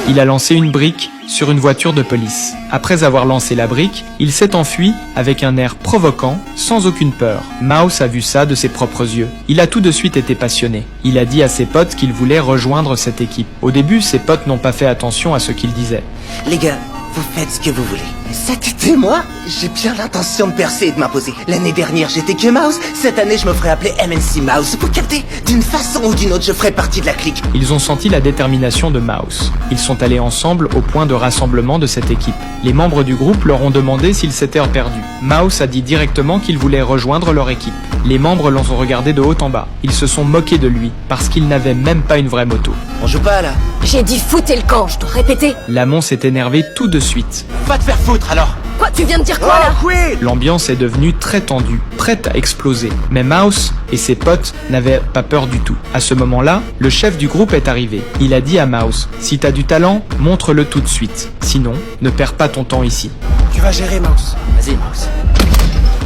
Il a lancé une brique sur une voiture de police. Après avoir lancé la brique, il s'est enfui avec un air provoquant, sans aucune peur. Mouse a vu ça de ses propres yeux. Il a tout de suite été passionné. Il a dit à ses potes qu'il voulait rejoindre cette équipe. Au début, ses potes n'ont pas fait attention à ce qu'il disait. Les gars, vous faites ce que vous voulez. Cet été, moi, j'ai bien l'intention de percer et de m'imposer. L'année dernière, j'étais que Mouse. Cette année, je me ferai appeler MNC Mouse. Vous captez? D'une façon ou d'une autre, je ferai partie de la clique. Ils ont senti la détermination de Mouse. Ils sont allés ensemble au point de rassemblement de cette équipe. Les membres du groupe leur ont demandé s'ils s'étaient perdus. Mouse a dit directement qu'il voulait rejoindre leur équipe. Les membres l'ont regardé de haut en bas. Ils se sont moqués de lui parce qu'il n'avait même pas une vraie moto. On joue pas, là. J'ai dit foutez le camp, je dois répéter. Lamont s'est énervé tout de suite. Va te faire foutre, alors. Quoi, tu viens de dire quoi là? oui. L'ambiance est devenue très tendue, prête à exploser. Mais Mouse et ses potes n'avaient pas peur du tout. À ce moment-là, le chef du groupe est arrivé. Il a dit à Mouse, si t'as du talent, montre-le tout de suite. Sinon, ne perds pas ton temps ici. Tu vas gérer, Mouse. Vas-y, Mouse.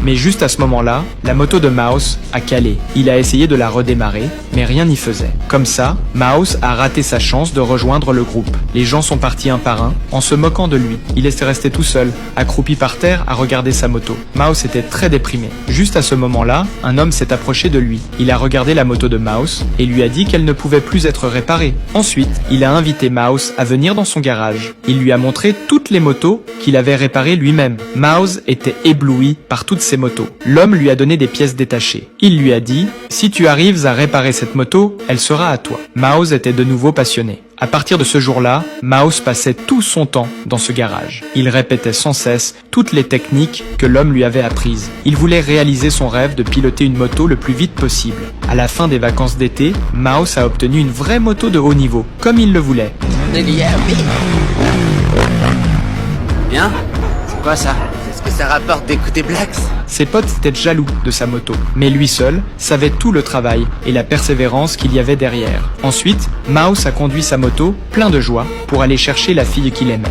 Mais juste à ce moment-là, la moto de Mouse a calé. Il a essayé de la redémarrer, mais rien n'y faisait. Comme ça, Mouse a raté sa chance de rejoindre le groupe. Les gens sont partis un par un, en se moquant de lui. Il est resté tout seul, accroupi par terre à regarder sa moto. Mouse était très déprimé. Juste à ce moment-là, un homme s'est approché de lui. Il a regardé la moto de Mouse et lui a dit qu'elle ne pouvait plus être réparée. Ensuite, il a invité Mouse à venir dans son garage. Il lui a montré toutes les motos qu'il avait réparées lui-même. Mouse était ébloui par toutes ces motos. L'homme lui a donné des pièces détachées. Il lui a dit « Si tu arrives à réparer cette moto, elle sera à toi ». Mouse était de nouveau passionné. À partir de ce jour-là, Mouse passait tout son temps dans ce garage. Il répétait sans cesse toutes les techniques que l'homme lui avait apprises. Il voulait réaliser son rêve de piloter une moto le plus vite possible. À la fin des vacances d'été, Mouse a obtenu une vraie moto de haut niveau, comme il le voulait. Bien. C'est quoi ça? C'est ce que ça rapporte d'écouter Blacks? Ses potes étaient jaloux de sa moto, mais lui seul savait tout le travail et la persévérance qu'il y avait derrière. Ensuite, Mouse a conduit sa moto, plein de joie, pour aller chercher la fille qu'il aimait.